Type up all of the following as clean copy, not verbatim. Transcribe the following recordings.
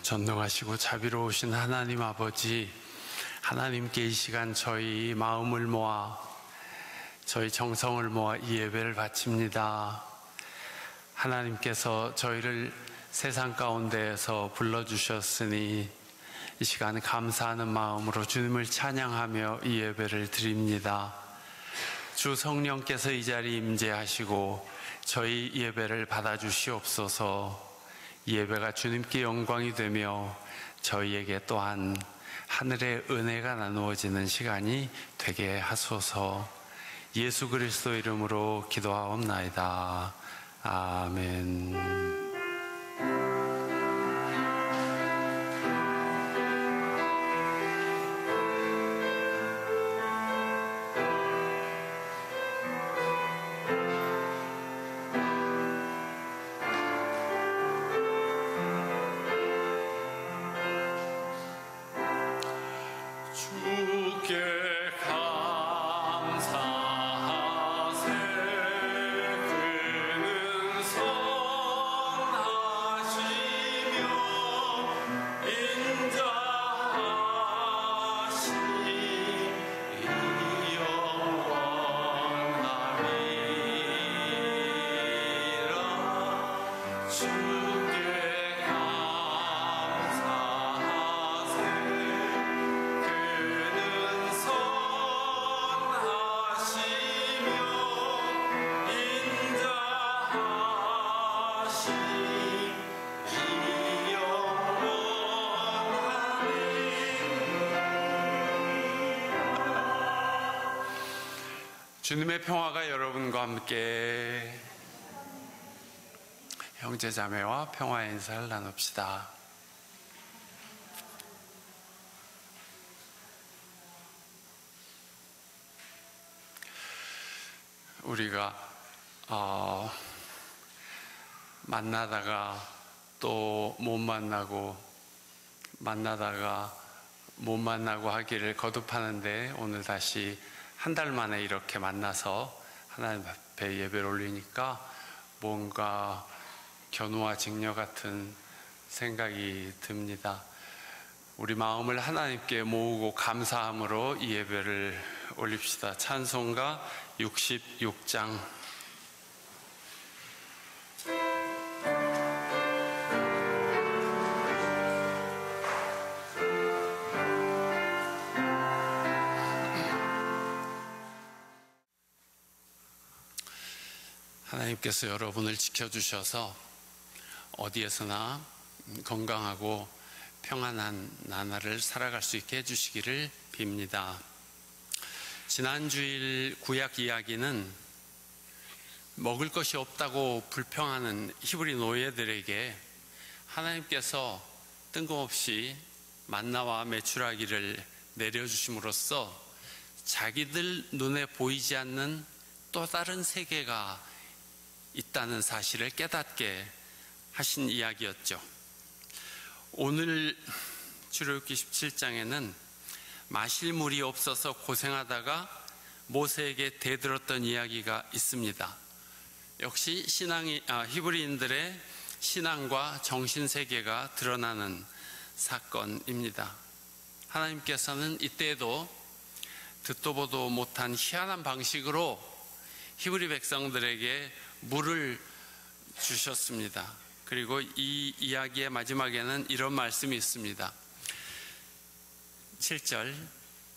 전능하시고 자비로우신 하나님 아버지, 하나님께 이 시간 저희 마음을 모아 저희 정성을 모아 이 예배를 바칩니다. 하나님께서 저희를 세상 가운데에서 불러주셨으니 이 시간 감사하는 마음으로 주님을 찬양하며 이 예배를 드립니다. 주 성령께서 이 자리에 임재하시고 저희 예배를 받아주시옵소서. 이 예배가 주님께 영광이 되며 저희에게 또한 하늘의 은혜가 나누어지는 시간이 되게 하소서. 예수 그리스도 이름으로 기도하옵나이다. 아멘. 주님의 평화가 여러분과 함께. 형제자매와 평화의 인사를 나눕시다. 우리가 만나다가 또 못 만나고 만나다가 못 만나고 하기를 거듭하는데, 오늘 다시 한 달 만에 이렇게 만나서 하나님 앞에 예배를 올리니까 뭔가 견우와 직녀 같은 생각이 듭니다. 우리 마음을 하나님께 모으고 감사함으로 이 예배를 올립시다. 찬송가 66장. 하나님께서 여러분을 지켜주셔서 어디에서나 건강하고 평안한 나날을 살아갈 수 있게 해주시기를 빕니다. 지난 주일 구약 이야기는 먹을 것이 없다고 불평하는 히브리 노예들에게 하나님께서 뜬금없이 만나와 메추라기를 내려주심으로써 자기들 눈에 보이지 않는 또 다른 세계가 있다는 사실을 깨닫게 하신 이야기였죠. 오늘 출애굽기 17장에는 마실 물이 없어서 고생하다가 모세에게 대들었던 이야기가 있습니다. 역시 히브리인들의 신앙과 정신세계가 드러나는 사건입니다. 하나님께서는 이때에도 듣도 보도 못한 희한한 방식으로 히브리 백성들에게 물을 주셨습니다. 그리고 이 이야기의 마지막에는 이런 말씀이 있습니다. 7절,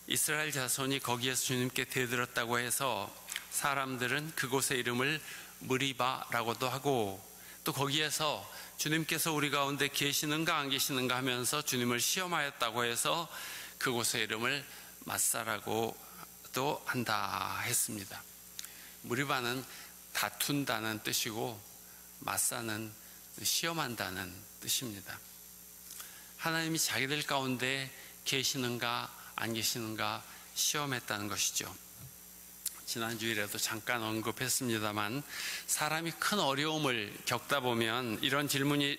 이스라엘 자손이 거기에서 주님께 대들었다고 해서 사람들은 그곳의 이름을 무리바라고도 하고, 또 거기에서 주님께서 우리 가운데 계시는가 안 계시는가 하면서 주님을 시험하였다고 해서 그곳의 이름을 마사라고도 한다 했습니다. 무리바는 다툰다는 뜻이고 마사는 시험한다는 뜻입니다. 하나님이 자기들 가운데 계시는가 안 계시는가 시험했다는 것이죠. 지난주일에도 잠깐 언급했습니다만, 사람이 큰 어려움을 겪다 보면 이런 질문이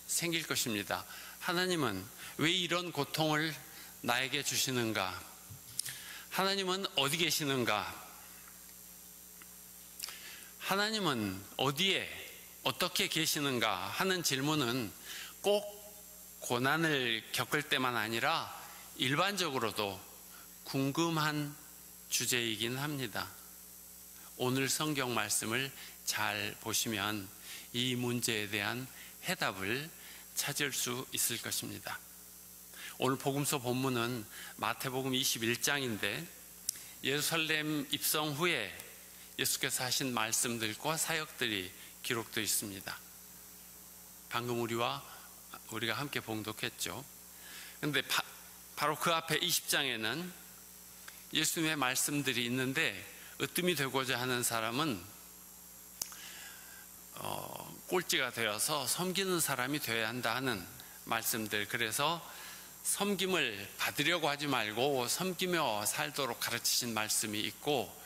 생길 것입니다. 하나님은 왜 이런 고통을 나에게 주시는가? 하나님은 어디 계시는가? 하나님은 어디에 어떻게 계시는가 하는 질문은 꼭 고난을 겪을 때만 아니라 일반적으로도 궁금한 주제이긴 합니다. 오늘 성경 말씀을 잘 보시면 이 문제에 대한 해답을 찾을 수 있을 것입니다. 오늘 복음서 본문은 마태복음 21장인데 예루살렘 입성 후에 예수께서 하신 말씀들과 사역들이 기록되어 있습니다. 방금 우리가 함께 봉독했죠. 그런데 바로 그 앞에 20장에는 예수님의 말씀들이 있는데 으뜸이 되고자 하는 사람은 꼴찌가 되어서 섬기는 사람이 되어야 한다 하는 말씀들, 그래서 섬김을 받으려고 하지 말고 섬기며 살도록 가르치신 말씀이 있고,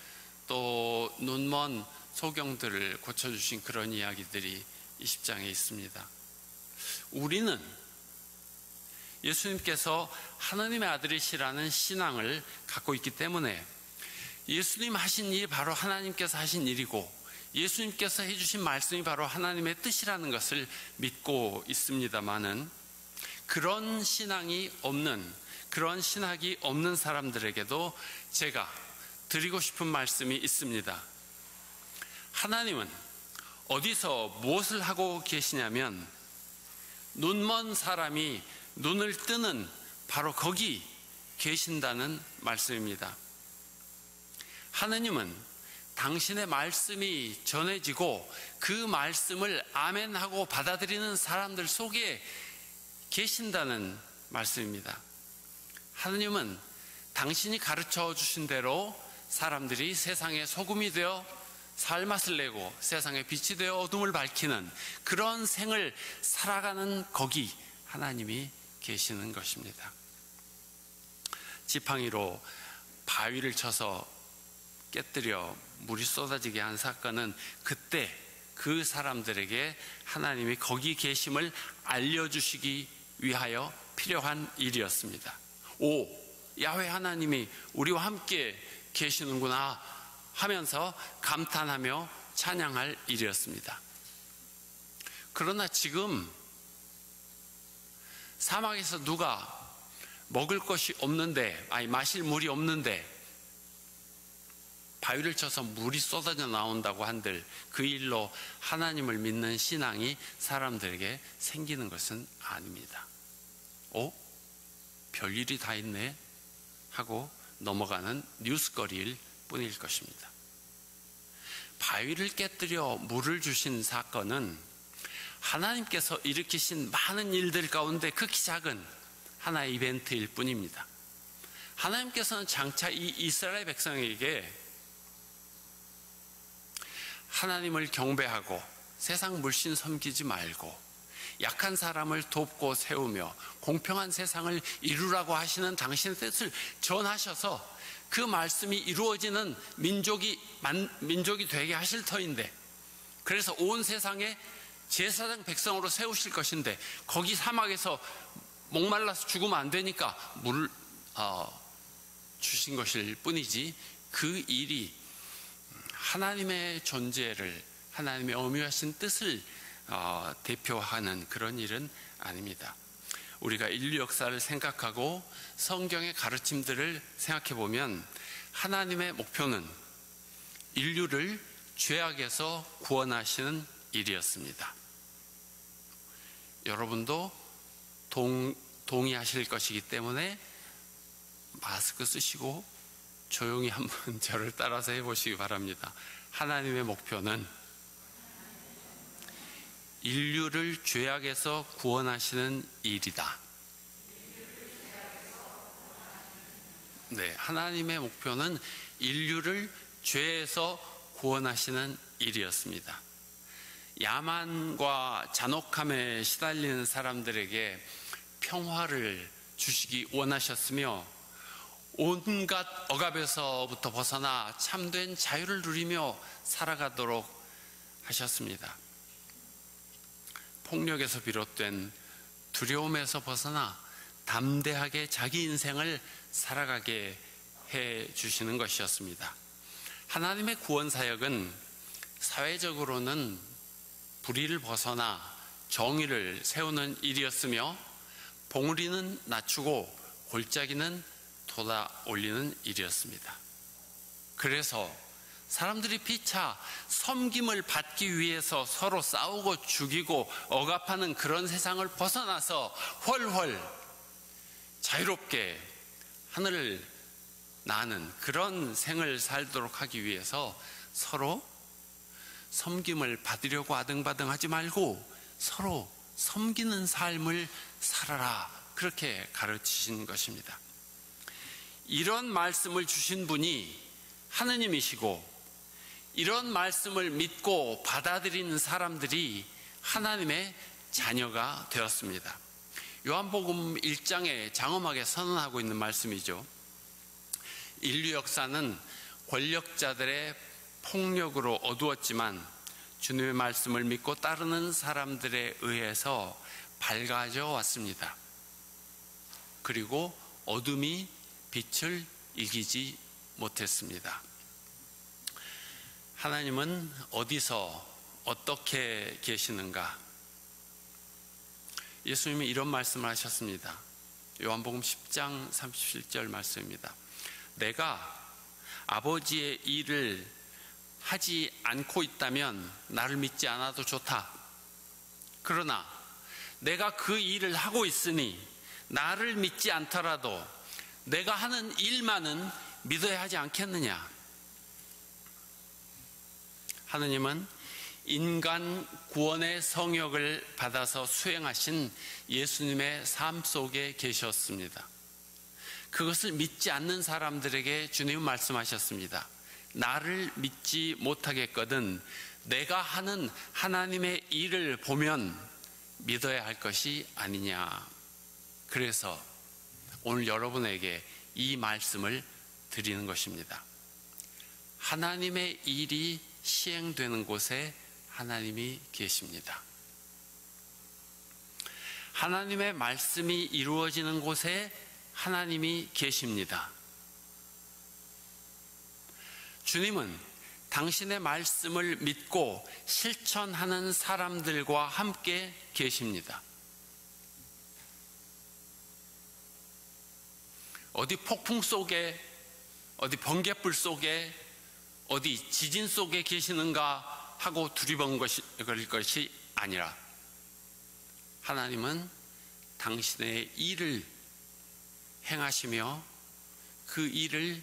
또 눈먼 소경들을 고쳐주신 그런 이야기들이 20장에 있습니다. 우리는 예수님께서 하나님의 아들이시라는 신앙을 갖고 있기 때문에 예수님 하신 일이 바로 하나님께서 하신 일이고 예수님께서 해주신 말씀이 바로 하나님의 뜻이라는 것을 믿고 있습니다마는, 그런 신앙이 없는, 그런 신학이 없는 사람들에게도 제가 드리고 싶은 말씀이 있습니다. 하나님은 어디서 무엇을 하고 계시냐면 눈먼 사람이 눈을 뜨는 바로 거기 계신다는 말씀입니다. 하나님은 당신의 말씀이 전해지고 그 말씀을 아멘하고 받아들이는 사람들 속에 계신다는 말씀입니다. 하나님은 당신이 가르쳐 주신 대로 사람들이 세상의 소금이 되어 살맛을 내고 세상의 빛이 되어 어둠을 밝히는 그런 생을 살아가는 거기 하나님이 계시는 것입니다. 지팡이로 바위를 쳐서 깨뜨려 물이 쏟아지게 한 사건은 그때 그 사람들에게 하나님이 거기 계심을 알려주시기 위하여 필요한 일이었습니다. 오, 야훼 하나님이 우리와 함께 계시는구나 하면서 감탄하며 찬양할 일이었습니다. 그러나 지금 사막에서 누가 먹을 것이 없는데, 마실 물이 없는데 바위를 쳐서 물이 쏟아져 나온다고 한들 그 일로 하나님을 믿는 신앙이 사람들에게 생기는 것은 아닙니다. 별일이 다 있네 하고 넘어가는 뉴스거리일 뿐일 것입니다. 바위를 깨뜨려 물을 주신 사건은 하나님께서 일으키신 많은 일들 가운데 극히 작은 하나의 이벤트일 뿐입니다. 하나님께서는 장차 이 이스라엘 백성에게 하나님을 경배하고 세상 물씬 섬기지 말고 약한 사람을 돕고 세우며 공평한 세상을 이루라고 하시는 당신의 뜻을 전하셔서 그 말씀이 이루어지는 민족이 되게 하실 터인데, 그래서 온 세상에 제사장 백성으로 세우실 것인데 거기 사막에서 목말라서 죽으면 안 되니까 물을 주신 것일 뿐이지 그 일이 하나님의 존재를, 하나님의 엄유하신 뜻을 대표하는 그런 일은 아닙니다. 우리가 인류 역사를 생각하고 성경의 가르침들을 생각해 보면 하나님의 목표는 인류를 죄악에서 구원하시는 일이었습니다. 여러분도 동의하실 것이기 때문에 마스크 쓰시고 조용히 한번 저를 따라서 해보시기 바랍니다. 하나님의 목표는 인류를 죄악에서 구원하시는 일이다. 네, 하나님의 목표는 인류를 죄에서 구원하시는 일이었습니다. 야만과 잔혹함에 시달리는 사람들에게 평화를 주시기 원하셨으며 온갖 억압에서부터 벗어나 참된 자유를 누리며 살아가도록 하셨습니다. 폭력에서 비롯된 두려움에서 벗어나 담대하게 자기 인생을 살아가게 해 주시는 것이었습니다. 하나님의 구원 사역은 사회적으로는 불의를 벗어나 정의를 세우는 일이었으며 봉우리는 낮추고 골짜기는 돋아 올리는 일이었습니다. 그래서 사람들이 피차 섬김을 받기 위해서 서로 싸우고 죽이고 억압하는 그런 세상을 벗어나서 훨훨 자유롭게 하늘을 나는 그런 생을 살도록 하기 위해서 서로 섬김을 받으려고 아등바등하지 말고 서로 섬기는 삶을 살아라, 그렇게 가르치신 것입니다. 이런 말씀을 주신 분이 하느님이시고 이런 말씀을 믿고 받아들이는 사람들이 하나님의 자녀가 되었습니다. 요한복음 1장에 장엄하게 선언하고 있는 말씀이죠. 인류 역사는 권력자들의 폭력으로 어두웠지만 주님의 말씀을 믿고 따르는 사람들에 의해서 밝아져 왔습니다. 그리고 어둠이 빛을 이기지 못했습니다. 하나님은 어디서 어떻게 계시는가? 예수님이 이런 말씀을 하셨습니다. 요한복음 10장 37절 말씀입니다. 내가 아버지의 일을 하지 않고 있다면 나를 믿지 않아도 좋다. 그러나 내가 그 일을 하고 있으니 나를 믿지 않더라도 내가 하는 일만은 믿어야 하지 않겠느냐? 하느님은 인간 구원의 성역을 받아서 수행하신 예수님의 삶 속에 계셨습니다. 그것을 믿지 않는 사람들에게 주님은 말씀하셨습니다. 나를 믿지 못하겠거든 내가 하는 하나님의 일을 보면 믿어야 할 것이 아니냐. 그래서 오늘 여러분에게 이 말씀을 드리는 것입니다. 하나님의 일이 시행되는 곳에 하나님이 계십니다. 하나님의 말씀이 이루어지는 곳에 하나님이 계십니다. 주님은 당신의 말씀을 믿고 실천하는 사람들과 함께 계십니다. 어디 폭풍 속에, 어디 번갯불 속에, 어디 지진 속에 계시는가 하고 두리번거릴 것이 아니라 하나님은 당신의 일을 행하시며 그 일을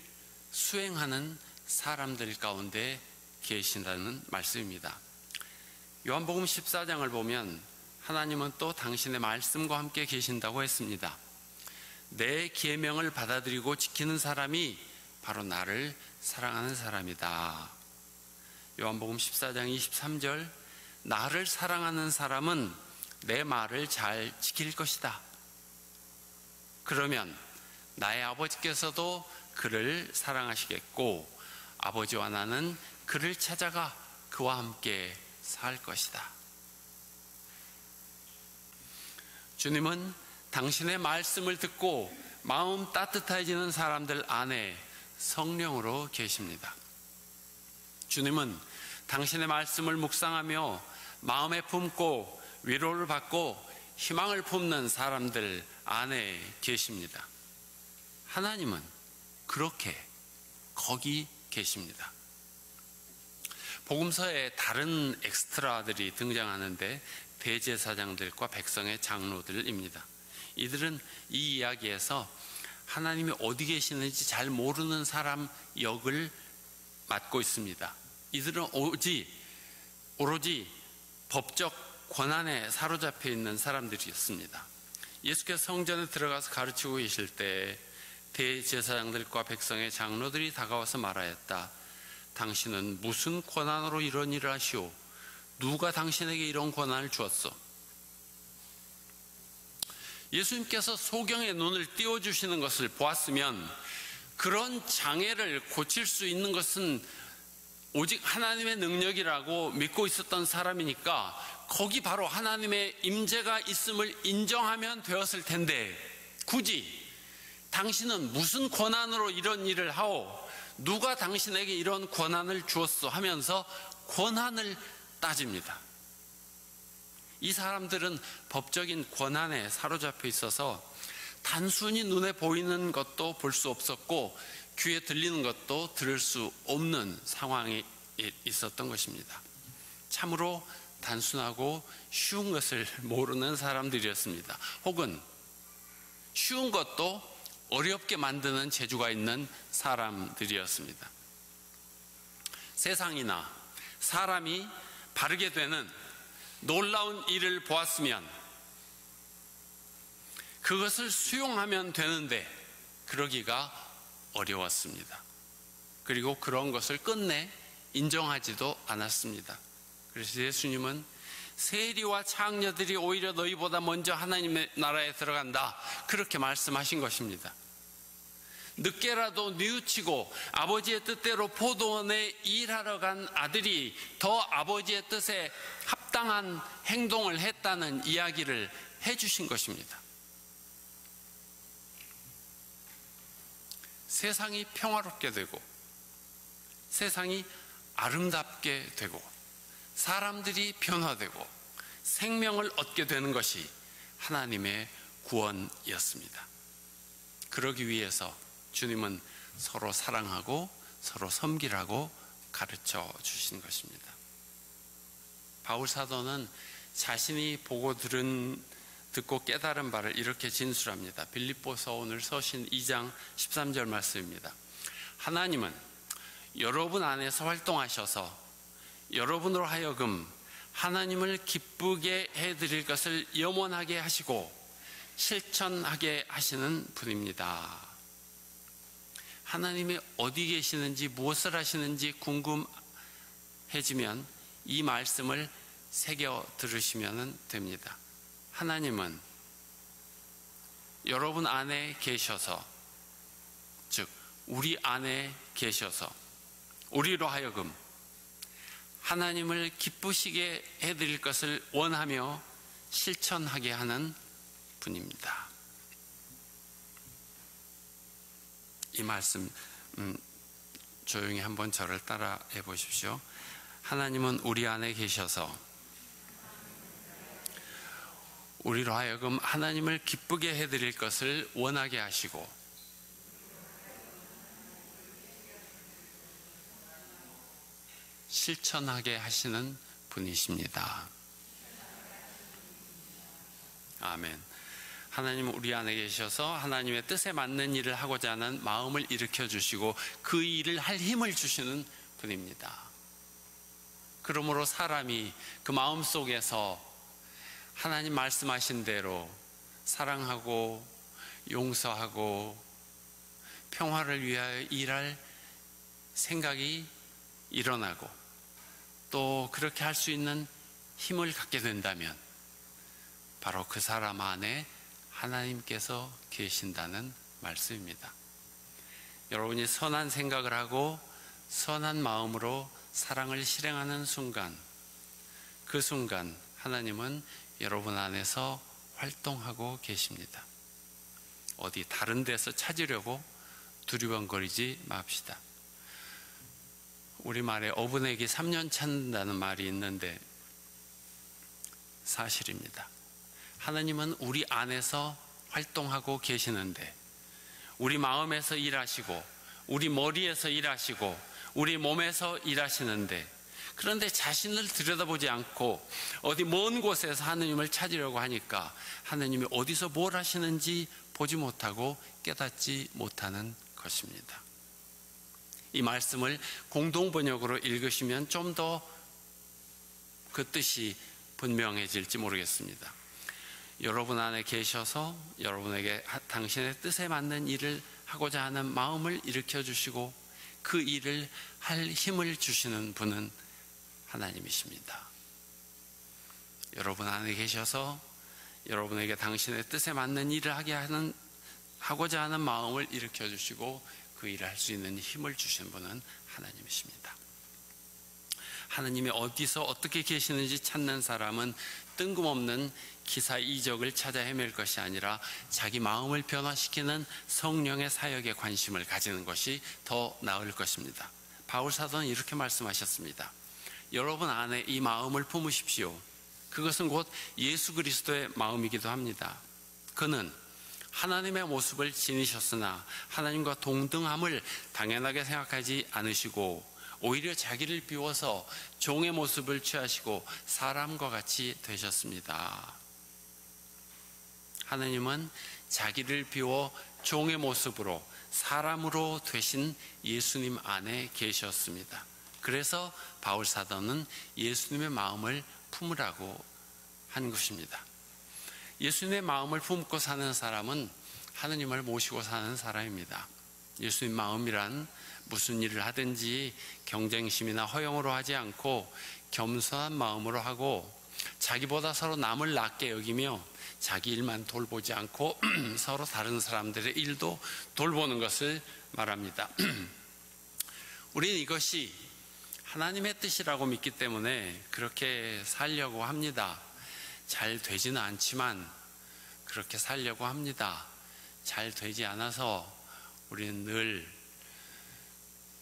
수행하는 사람들 가운데 계신다는 말씀입니다. 요한복음 14장을 보면 하나님은 또 당신의 말씀과 함께 계신다고 했습니다. 내 계명을 받아들이고 지키는 사람이 바로 나를 사랑하는 사람이다. 요한복음 14장 23절 나를 사랑하는 사람은 내 말을 잘 지킬 것이다. 그러면 나의 아버지께서도 그를 사랑하시겠고 아버지와 나는 그를 찾아가 그와 함께 살 것이다. 주님은 당신의 말씀을 듣고 마음 따뜻해지는 사람들 안에 성령으로 계십니다. 주님은 당신의 말씀을 묵상하며 마음에 품고 위로를 받고 희망을 품는 사람들 안에 계십니다. 하나님은 그렇게 거기 계십니다. 복음서에 다른 엑스트라들이 등장하는데 대제사장들과 백성의 장로들입니다. 이들은 이 이야기에서 하나님이 어디 계시는지 잘 모르는 사람 역을 맡고 있습니다. 이들은 오로지 법적 권한에 사로잡혀 있는 사람들이었습니다. 예수께서 성전에 들어가서 가르치고 계실 때 대제사장들과 백성의 장로들이 다가와서 말하였다. 당신은 무슨 권한으로 이런 일을 하시오? 누가 당신에게 이런 권한을 주었소? 예수님께서 소경의 눈을 띄워주시는 것을 보았으면 그런 장애를 고칠 수 있는 것은 오직 하나님의 능력이라고 믿고 있었던 사람이니까 거기 바로 하나님의 임재가 있음을 인정하면 되었을 텐데 굳이 당신은 무슨 권한으로 이런 일을 하오? 누가 당신에게 이런 권한을 주었어? 하면서 권한을 따집니다. 이 사람들은 법적인 권한에 사로잡혀 있어서 단순히 눈에 보이는 것도 볼 수 없었고 귀에 들리는 것도 들을 수 없는 상황에 있었던 것입니다. 참으로 단순하고 쉬운 것을 모르는 사람들이었습니다. 혹은 쉬운 것도 어렵게 만드는 재주가 있는 사람들이었습니다. 세상이나 사람이 바르게 되는 놀라운 일을 보았으면 그것을 수용하면 되는데 그러기가 어려웠습니다. 그리고 그런 것을 끝내 인정하지도 않았습니다. 그래서 예수님은 세리와 창녀들이 오히려 너희보다 먼저 하나님의 나라에 들어간다, 그렇게 말씀하신 것입니다. 늦게라도 뉘우치고 아버지의 뜻대로 포도원에 일하러 간 아들이 더 아버지의 뜻에 합당한 행동을 했다는 이야기를 해주신 것입니다. 세상이 평화롭게 되고 세상이 아름답게 되고 사람들이 변화되고 생명을 얻게 되는 것이 하나님의 구원이었습니다. 그러기 위해서 주님은 서로 사랑하고 서로 섬기라고 가르쳐 주신 것입니다. 바울 사도는 자신이 보고 듣고 깨달은 바를 이렇게 진술합니다. 빌립보서 오늘 서신 2장 13절 말씀입니다. 하나님은 여러분 안에서 활동하셔서 여러분으로 하여금 하나님을 기쁘게 해드릴 것을 염원하게 하시고 실천하게 하시는 분입니다. 하나님이 어디 계시는지 무엇을 하시는지 궁금해지면 이 말씀을 새겨 들으시면 됩니다. 하나님은 여러분 안에 계셔서, 즉 우리 안에 계셔서 우리로 하여금 하나님을 기쁘시게 해드릴 것을 원하며 실천하게 하는 분입니다. 이 말씀 조용히 한번 저를 따라해 보십시오. 하나님은 우리 안에 계셔서 우리로 하여금 하나님을 기쁘게 해드릴 것을 원하게 하시고 실천하게 하시는 분이십니다. 아멘. 하나님은 우리 안에 계셔서 하나님의 뜻에 맞는 일을 하고자 하는 마음을 일으켜 주시고 그 일을 할 힘을 주시는 분입니다. 그러므로 사람이 그 마음 속에서 하나님 말씀하신 대로 사랑하고 용서하고 평화를 위하여 일할 생각이 일어나고 또 그렇게 할 수 있는 힘을 갖게 된다면 바로 그 사람 안에 하나님께서 계신다는 말씀입니다. 여러분이 선한 생각을 하고 선한 마음으로 사랑을 실행하는 순간, 그 순간 하나님은 여러분 안에서 활동하고 계십니다. 어디 다른 데서 찾으려고 두리번거리지 맙시다. 우리말에 어부내기 3년 찾는다는 말이 있는데 사실입니다. 하나님은 우리 안에서 활동하고 계시는데 우리 마음에서 일하시고 우리 머리에서 일하시고 우리 몸에서 일하시는데 그런데 자신을 들여다보지 않고 어디 먼 곳에서 하나님을 찾으려고 하니까 하나님이 어디서 뭘 하시는지 보지 못하고 깨닫지 못하는 것입니다. 이 말씀을 공동번역으로 읽으시면 좀 더 그 뜻이 분명해질지 모르겠습니다. 여러분 안에 계셔서 여러분에게 당신의 뜻에 맞는 일을 하고자 하는 마음을 일으켜 주시고 그 일을 할 힘을 주시는 분은 하나님이십니다. 여러분 안에 계셔서 여러분에게 당신의 뜻에 맞는 일을 하고자 하는 마음을 일으켜 주시고 그 일을 할 수 있는 힘을 주시는 분은 하나님이십니다. 하나님이 어디서 어떻게 계시는지 찾는 사람은 뜬금없는 기사 이적을 찾아 헤맬 것이 아니라 자기 마음을 변화시키는 성령의 사역에 관심을 가지는 것이 더 나을 것입니다. 바울 사도는 이렇게 말씀하셨습니다. 여러분 안에 이 마음을 품으십시오. 그것은 곧 예수 그리스도의 마음이기도 합니다. 그는 하나님의 모습을 지니셨으나 하나님과 동등함을 당연하게 생각하지 않으시고 오히려 자기를 비워서 종의 모습을 취하시고 사람과 같이 되셨습니다. 하나님은 자기를 비워 종의 모습으로 사람으로 되신 예수님 안에 계셨습니다. 그래서 바울 사도는 예수님의 마음을 품으라고 한 것입니다. 예수님의 마음을 품고 사는 사람은 하느님을 모시고 사는 사람입니다. 예수님 마음이란 무슨 일을 하든지 경쟁심이나 허영으로 하지 않고 겸손한 마음으로 하고 자기보다 서로 남을 낮게 여기며 자기 일만 돌보지 않고 서로 다른 사람들의 일도 돌보는 것을 말합니다. 우리는 이것이 하나님의 뜻이라고 믿기 때문에 그렇게 살려고 합니다. 잘 되지는 않지만 그렇게 살려고 합니다. 잘 되지 않아서 우리는 늘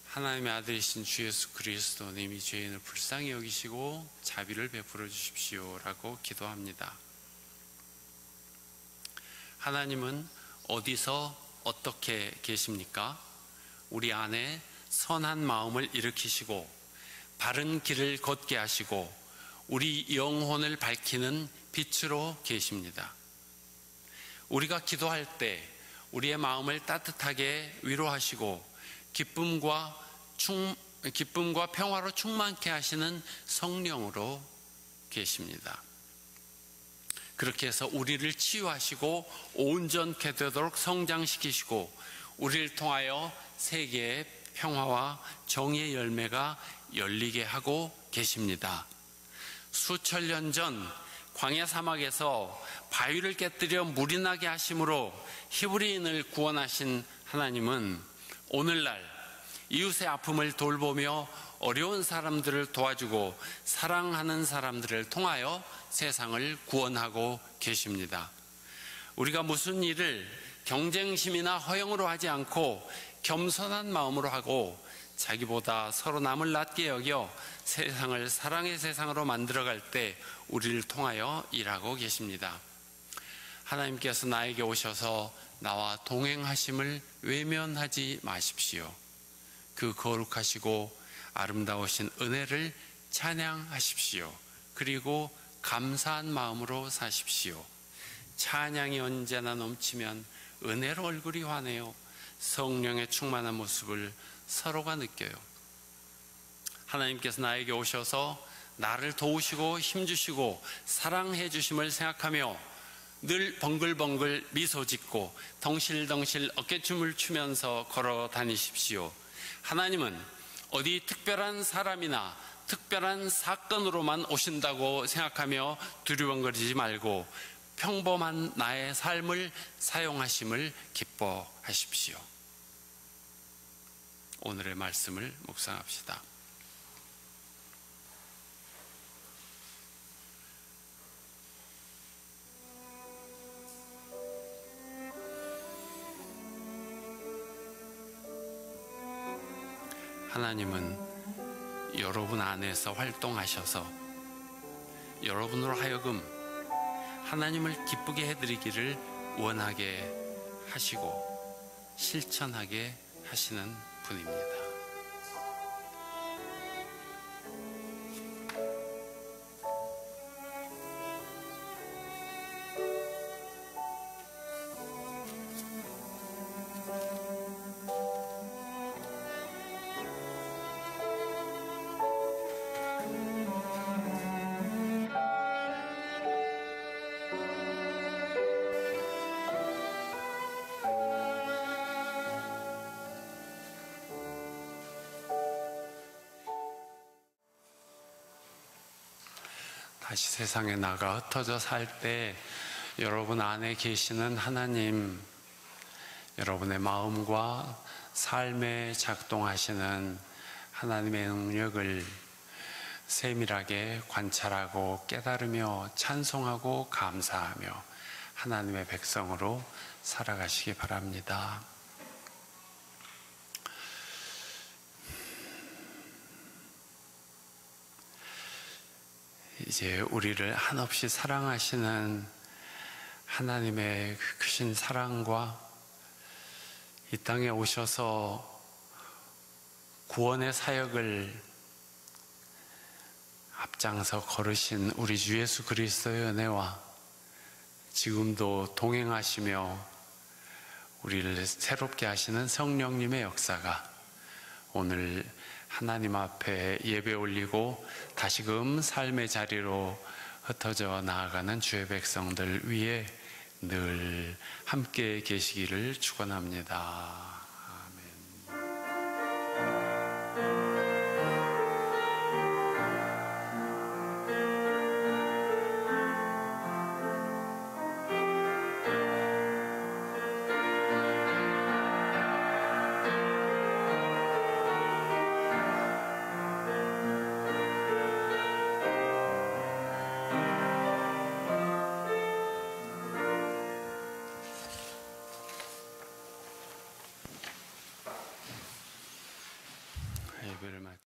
하나님의 아들이신 주 예수 그리스도님이 죄인을 불쌍히 여기시고 자비를 베풀어 주십시오라고 기도합니다. 하나님은 어디서 어떻게 계십니까? 우리 안에 선한 마음을 일으키시고 바른 길을 걷게 하시고 우리 영혼을 밝히는 빛으로 계십니다. 우리가 기도할 때 우리의 마음을 따뜻하게 위로하시고 기쁨과 평화로 충만케 하시는 성령으로 계십니다. 그렇게 해서 우리를 치유하시고 온전케 되도록 성장시키시고 우리를 통하여 세계의 평화와 정의의 열매가 열리게 하고 계십니다. 수천 년 전 광야 사막에서 바위를 깨뜨려 물이 나게 하심으로 히브리인을 구원하신 하나님은 오늘날 이웃의 아픔을 돌보며 어려운 사람들을 도와주고 사랑하는 사람들을 통하여 세상을 구원하고 계십니다. 우리가 무슨 일을 경쟁심이나 허영으로 하지 않고 겸손한 마음으로 하고 자기보다 서로 남을 낮게 여겨 세상을 사랑의 세상으로 만들어갈 때 우리를 통하여 일하고 계십니다. 하나님께서 나에게 오셔서 나와 동행하심을 외면하지 마십시오. 그 거룩하시고 아름다우신 은혜를 찬양하십시오. 그리고 감사한 마음으로 사십시오. 찬양이 언제나 넘치면 은혜로 얼굴이 환해요. 성령의 충만한 모습을 서로가 느껴요. 하나님께서 나에게 오셔서 나를 도우시고 힘주시고 사랑해 주심을 생각하며 늘 벙글벙글 미소 짓고 덩실덩실 어깨춤을 추면서 걸어 다니십시오. 하나님은 어디 특별한 사람이나 특별한 사건으로만 오신다고 생각하며 두리번거리지 말고 평범한 나의 삶을 사용하심을 기뻐하십시오. 오늘의 말씀을 묵상합시다. 하나님은 여러분 안에서 활동하셔서 여러분으로 하여금 하나님을 기쁘게 해드리기를 원하게 하시고 실천하게 하시는 분입니다. 다시 세상에 나가 흩어져 살 때 여러분 안에 계시는 하나님, 여러분의 마음과 삶에 작동하시는 하나님의 능력을 세밀하게 관찰하고 깨달으며 찬송하고 감사하며 하나님의 백성으로 살아가시기 바랍니다. 이제 우리를 한없이 사랑하시는 하나님의 그 크신 사랑과 이 땅에 오셔서 구원의 사역을 앞장서 걸으신 우리 주 예수 그리스도의 은혜와 지금도 동행하시며 우리를 새롭게 하시는 성령님의 역사가 오늘 하나님 앞에 예배 올리고 다시금 삶의 자리로 흩어져 나아가는 주의 백성들 위에 늘 함께 계시기를 축원합니다.